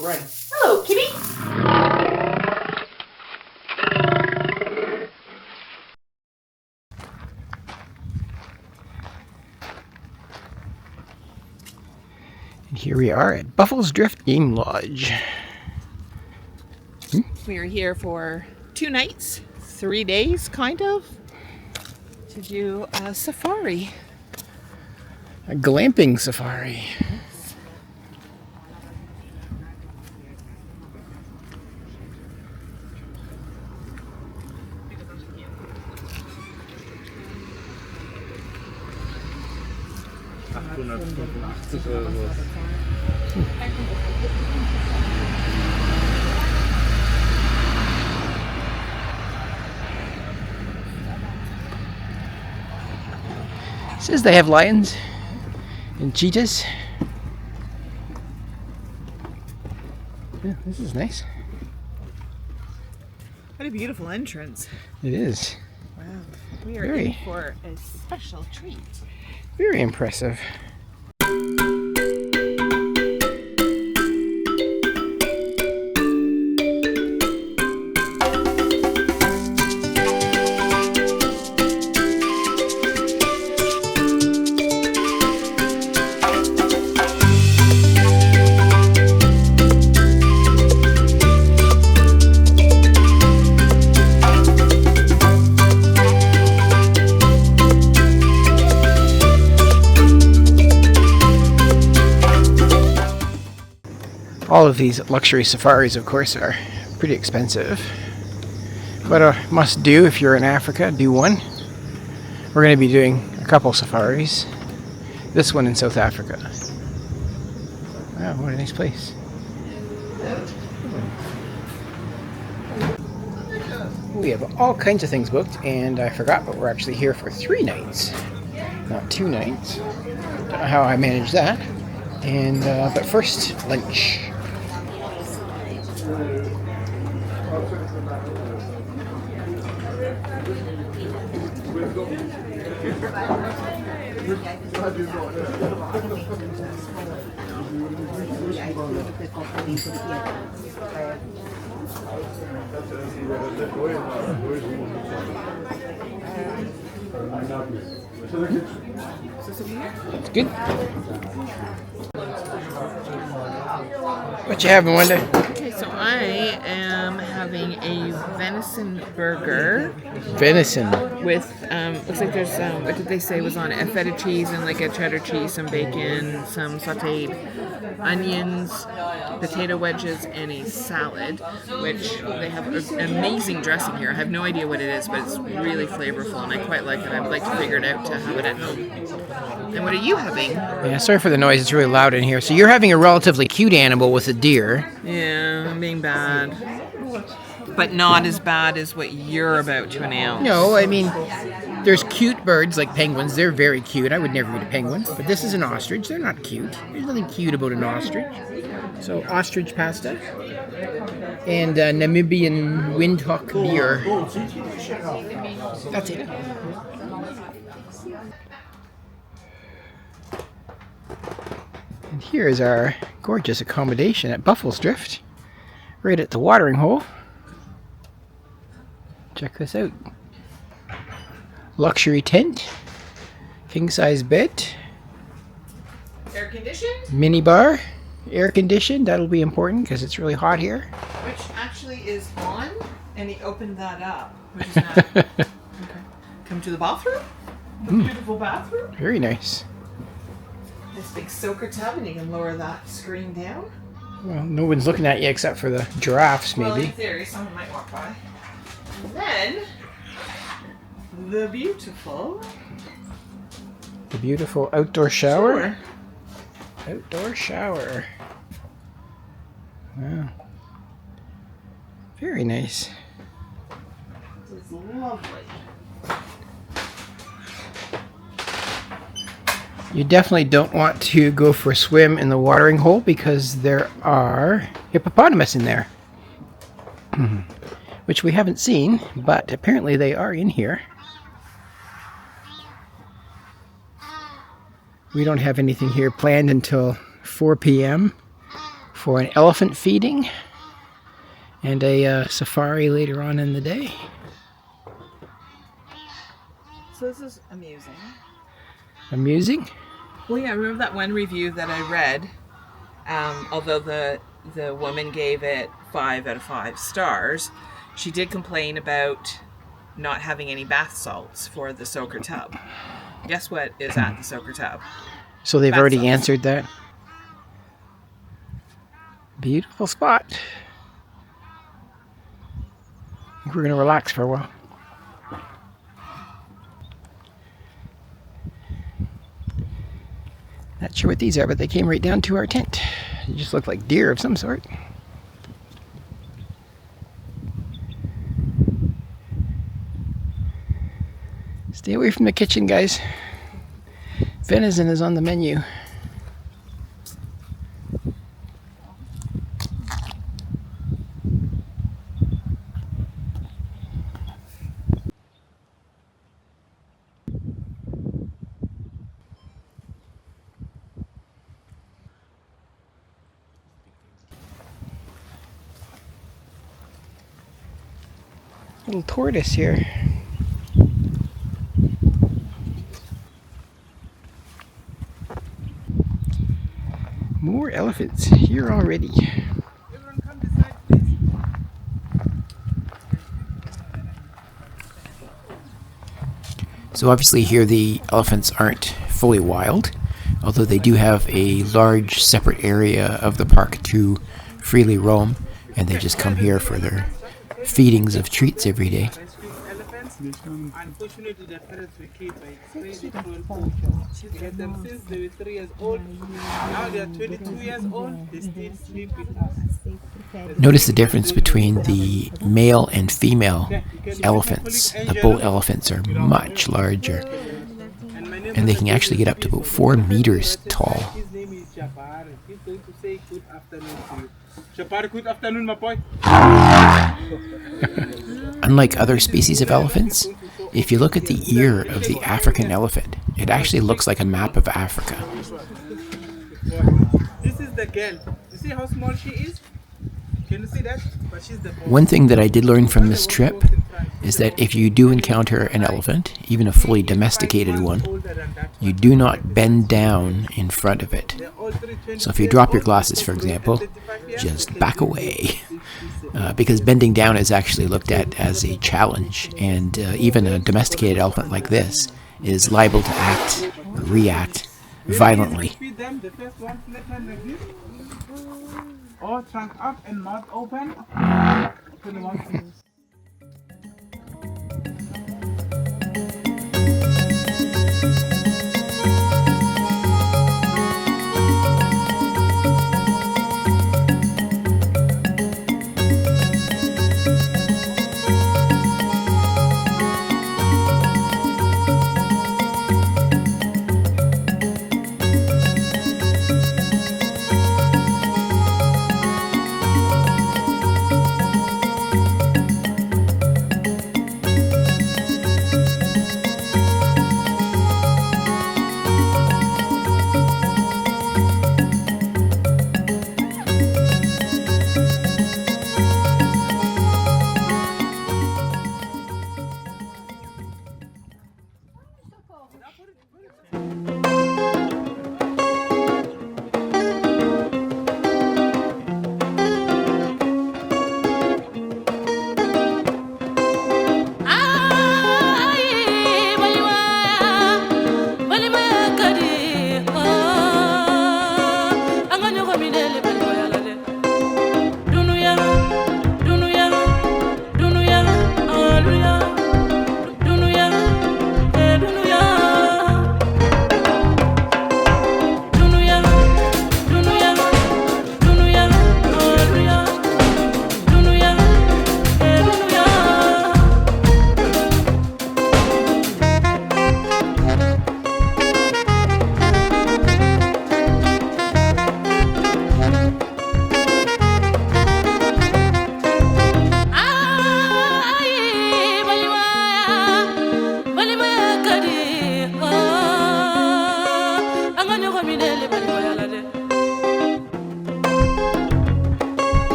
Go, run. Hello, kitty. And here we are at Buffelsdrift Game Lodge. We are here for 2 nights, 3 days, kind of, to do a safari. A glamping safari. Says they have lions and cheetahs. Yeah, this is nice. What a beautiful entrance. It is. Wow. We are in for a special treat. Very impressive. All of these luxury safaris, of course, are pretty expensive. But a must do if you're in Africa, do one. We're going to be doing a couple safaris. This one in South Africa. Wow, what a nice place. We have all kinds of things booked, and I forgot, but we're actually here for 3 nights, not 2 nights. Don't know how I managed that. And but first, lunch. It's good. What you having, Wanda? Okay, so I am having a venison burger. Venison. With, looks like there's, what did they say was on it? A feta cheese and like a cheddar cheese, some bacon, some sauteed onions, potato wedges, and a salad, which they have an amazing dressing here. I have no idea what it is, but it's really flavorful, and I quite like it. I would like to figure it out to have it at home. And what are you having? Yeah, sorry for the noise. It's really loud in here. So you're having a relatively cute animal with a deer. Yeah, I'm being bad. But not as bad as what you're about to announce. No, I mean, there's cute birds like penguins. They're very cute. I would never eat a penguin. But this is an ostrich. They're not cute. There's nothing cute about an ostrich. So ostrich pasta. And Namibian windhoek beer. That's it. And here is our gorgeous accommodation at Buffelsdrift. Right at the watering hole. Check this out. Luxury tent. King size bed. Air conditioned? Mini bar. Air conditioned. That'll be important because it's really hot here. Which actually is on, and he opened that up. Which is not. Okay. Come to the bathroom. The beautiful bathroom. Very nice. This big soaker tub, and you can lower that screen down. Well, no one's looking at you except for the giraffes, maybe. Well, in theory, someone might walk by. And then, the beautiful outdoor shower. Outdoor shower. Wow. Very nice. It's lovely. You definitely don't want to go for a swim in the watering hole because there are hippopotamus in there. Which we haven't seen, but apparently they are in here. We don't have anything here planned until 4 p.m. for an elephant feeding and a safari later on in the day. So this is amusing. Amusing? Well, yeah, remember that one review that I read? Although the woman gave it 5 out of 5 stars, she did complain about not having any bath salts for the soaker tub. Guess what is at the soaker tub? So they've Bath already salts. answered that. Beautiful spot. I think we're going to relax for a while. Not sure what these are, but they came right down to our tent. They just look like deer of some sort. Stay away from the kitchen, guys. Venison is on the menu. Little tortoise here. More elephants here already. Everyone come this side, please. So obviously here the elephants aren't fully wild, although they do have a large separate area of the park to freely roam, and they just come here for their feedings of treats every day. Elephants, unfortunately, the parents we keep extremely cruel poachers. We had them since they were 3 years old. Now they are 22 years old. They still sleep with us. Notice the difference between the male and female elephants. The bull elephants are much larger, and they can actually get up to about 4 meters tall. His name is Jabbar. He's going to say good afternoon to you. Jabbar, good afternoon, my boy. Unlike other species of elephants, if you look at the ear of the African elephant, it actually looks like a map of Africa. This is the girl. You see how small she is? Can you see that? But she's the boss. One thing that I did learn from this trip is that if you do encounter an elephant, even a fully domesticated one, you do not bend down in front of it. So if you drop your glasses, for example, just back away. Because bending down is actually looked at as a challenge, and even a domesticated elephant like this is liable to react violently. Feed them. The first one, let them like this. Or trunk up and mouth open. Open the one.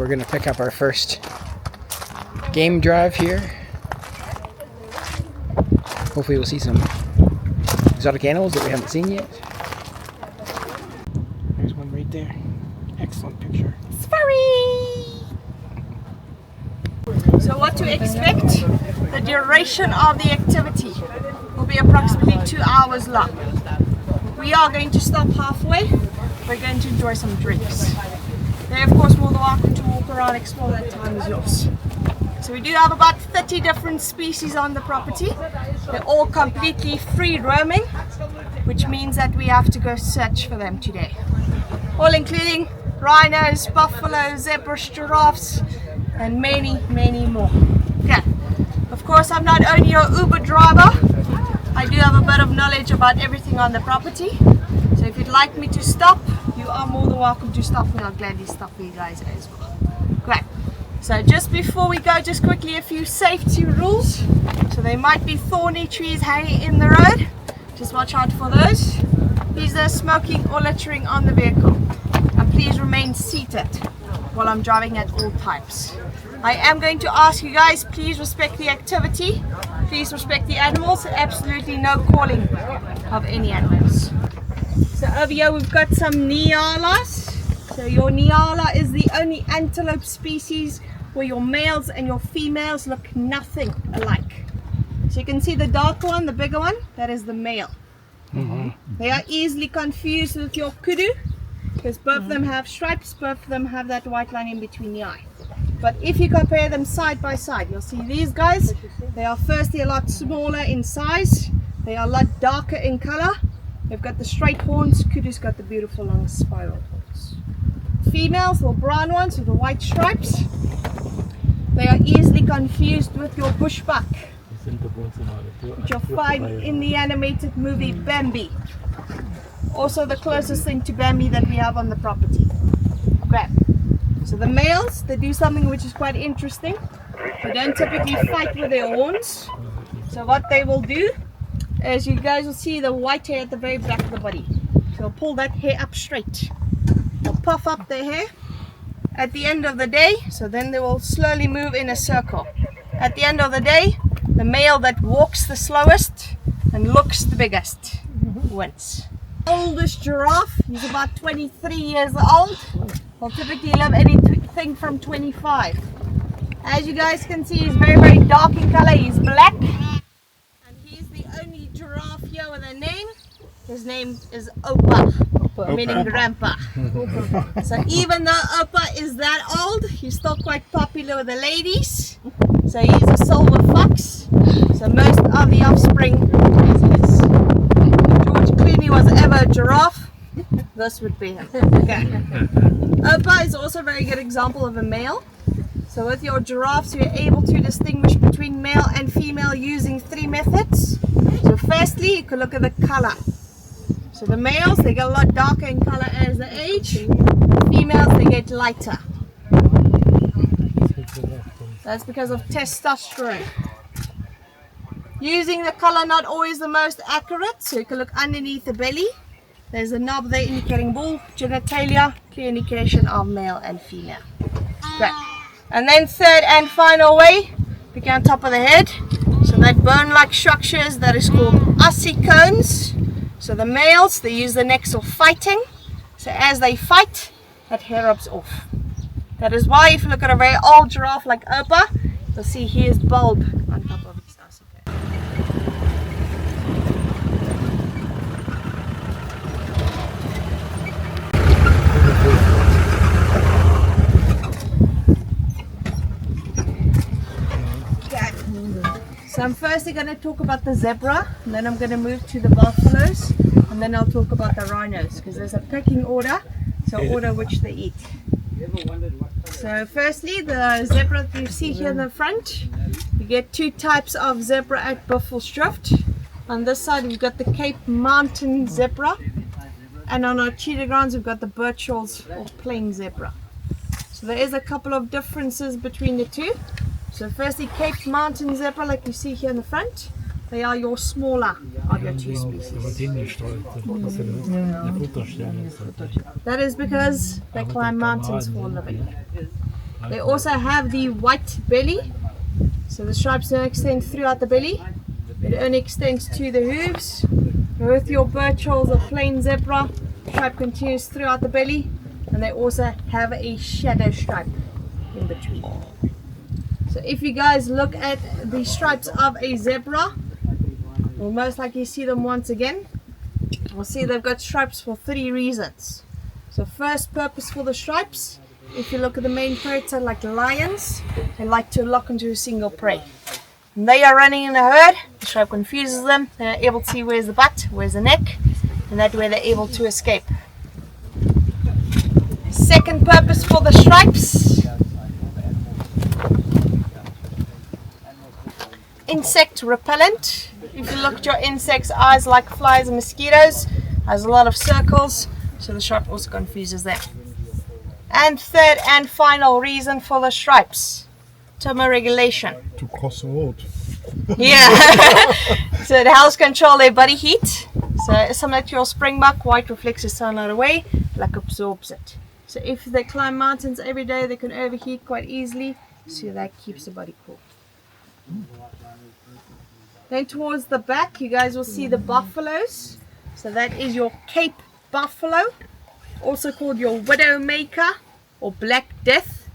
going to pick up our first game drive here. Hopefully we'll see some exotic animals that we haven't seen yet. There's one right there. Excellent picture. So what to expect? The duration of the activity will be approximately 2 hours long. We are going to stop halfway. We're going to enjoy some drinks. They're of course more than welcome to walk around, explore. That time is yours. So we do have about 30 different species on the property. They're all completely free roaming, which means that we have to go search for them today. All including rhinos, buffaloes, zebras, giraffes, and many, many more. Okay. Of course, I'm not only your Uber driver, I do have a bit of knowledge about everything on the property. So if you'd like me to stop, you are more than welcome to stop me. I'll gladly stop for you guys as well. Great. So just before we go, just quickly a few safety rules. So there might be thorny trees hanging in the road. Just watch out for those. Please no smoking or littering on the vehicle. And please remain seated while I'm driving at all times. I am going to ask you guys, please respect the activity. Please respect the animals. Absolutely no calling of any animals. So over here we've got some nyalas. So your nyala is the only antelope species where your males and your females look nothing alike. So you can see the dark one, the bigger one, that is the male. They are easily confused with your kudu because both of them have stripes, both of them have that white line in between the eye. But if you compare them side by side, you'll see these guys, they are firstly a lot smaller in size, they are a lot darker in color. They've got the straight horns, kudu's got the beautiful long spiral horns. Females, or brown ones with the white stripes, they are easily confused with your bushbuck, which you'll find in the animated movie Bambi. Also the closest thing to Bambi that we have on the property. Okay. So the males, they do something which is quite interesting. They don't typically fight with their horns. So what they will do, as you guys will see the white hair at the very back of the body. So they'll pull that hair up straight. They'll puff up their hair at the end of the day, so then they will slowly move in a circle. At the end of the day, the male that walks the slowest and looks the biggest wins. Oldest giraffe, he's about 23 years old. Will typically live anything from 25. As you guys can see, he's very, very dark in color. He's black. And he's the only giraffe here with a name. His name is Opa, meaning grandpa. So even though Opa is that old, he's still quite popular with the ladies. So he's a silver fox. So most of the offspring is his. If George Clooney was ever a giraffe, this would be him. Okay. Opa is also a very good example of a male. So with your giraffes, you're able to distinguish between male and female using 3 methods. So firstly, you can look at the color. So the males, they get a lot darker in color as they age. The females, they get lighter. That's because of testosterone. Using the color, not always the most accurate. So you can look underneath the belly. There's a knob there indicating bull, genitalia, clear indication of male and female. Great. And then third and final way, begin on top of the head. So that bone-like structures, that is called ossicones. So the males, they use the necks for fighting. So as they fight, that hair rubs off. That is why if you look at a very old giraffe like Opa, you'll see his bulb on top of his ossicone. So I'm firstly going to talk about the zebra, and then I'm going to move to the buffaloes, and then I'll talk about the rhinos, because there's a pecking order, so order which they eat. So firstly, the zebra that you see here in the front, you get 2 types of zebra at Buffelsdrift. On this side we've got the Cape Mountain zebra, and on our cheetah grounds we've got the Birchall's or plain zebra. So there is a couple of differences between the two. So firstly, Cape Mountain zebra, like you see here in the front, they are your smaller of your 2 species. That is because they climb mountains for a living. They also have the white belly, so the stripes don't extend throughout the belly. It only extends to the hooves. With your Birchalls or plain zebra, stripe continues throughout the belly, and they also have a shadow stripe in between. So if you guys look at the stripes of a zebra, we'll most likely see them once again. We'll see they've got stripes for 3 reasons. So first purpose for the stripes, if you look at the main predator like lions, they like to lock into a single prey. When they are running in a herd, the stripe confuses them. They're able to see where's the butt, where's the neck, and that way they're able to escape. Second purpose for the stripes, insect repellent. If you look at your insect's eyes like flies and mosquitoes, has a lot of circles, so the stripe also confuses them. And third and final reason for the stripes, thermoregulation. To cross the road. Yeah, so it helps control their body heat. So similar to your springbuck, white reflects the sunlight away, black absorbs it. So if they climb mountains every day, they can overheat quite easily, so that keeps the body cool. Then towards the back, you guys will see the buffaloes. So that is your Cape buffalo, also called your widowmaker or black death.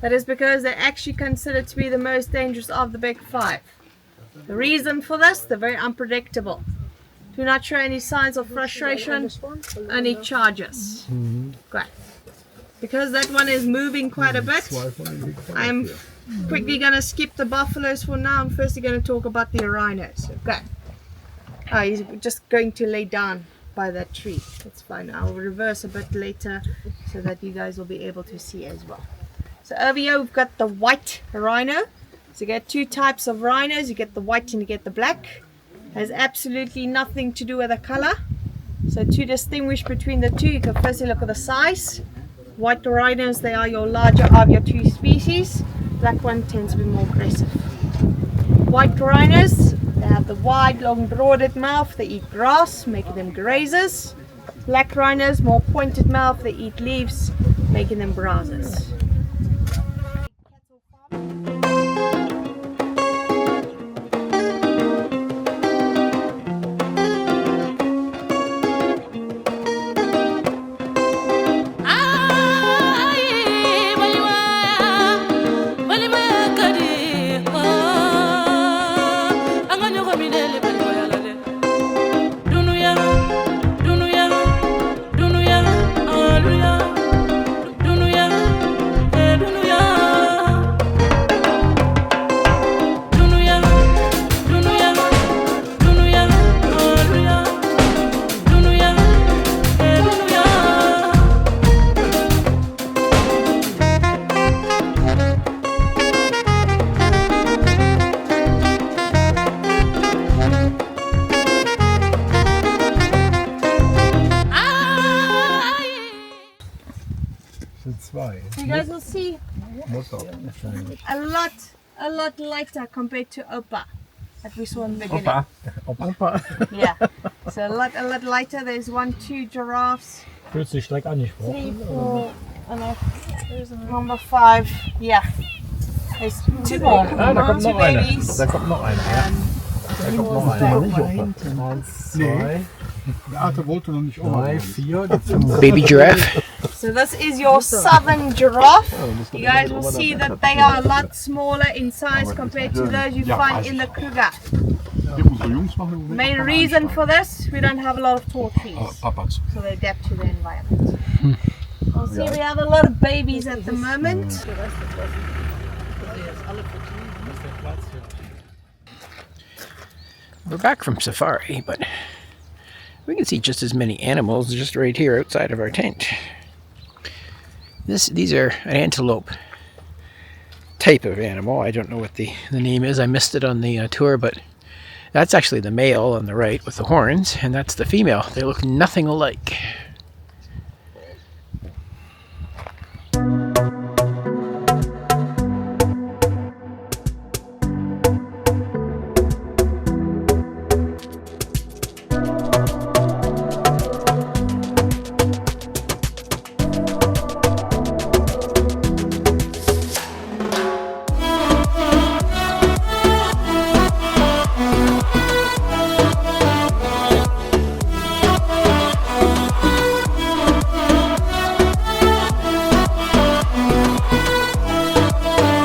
That is because they're actually considered to be the most dangerous of the big 5. The reason for this, they're very unpredictable. Do not show any signs of frustration, only charges. Great. Because that one is moving quite a bit, I'm quickly going to skip the buffaloes for now. I'm firstly going to talk about the rhinos. Okay. Oh, he's just going to lay down by that tree. That's fine. I'll reverse a bit later so that you guys will be able to see as well. So over here we've got the white rhino. So you get 2 types of rhinos. You get the white and you get the black. Has absolutely nothing to do with the color. So to distinguish between the 2, you can firstly look at the size. White rhinos, they are your larger of your 2 species. Black one tends to be more aggressive. White rhinos, they have the wide, long, broaded mouth. They eat grass, making them grazers. Black rhinos, more pointed mouth. They eat leaves, making them browsers. You guys will see a lot lighter compared to Opa that we saw in the beginning. Opa. Yeah, so a lot lighter. There's 1, 2 giraffes, Fühlt sich direkt angesprochen. 3, 4, and there's number 5. Yeah, there's 2 more. Ah, da kommt 2 noch einer. babies. Da kommt noch einer. Ja. Da kommt noch einer. 1, 2, Der Arthur wollte noch nicht 3, 4, die 5. Baby giraffe. So this is your southern giraffe. You guys will see that they are a lot smaller in size compared to those you find in the Kruger. Unsere Jungs machen Main reason for this, we don't have a lot of tall trees, Papas. so they adapt to the environment. You'll see we have a lot of babies at the moment. We're back from safari, but we can see just as many animals just right here outside of our tent. These are an antelope type of animal. I don't know what the name is. I missed it on the tour, but that's actually the male on the right with the horns, and that's the female. They look nothing alike.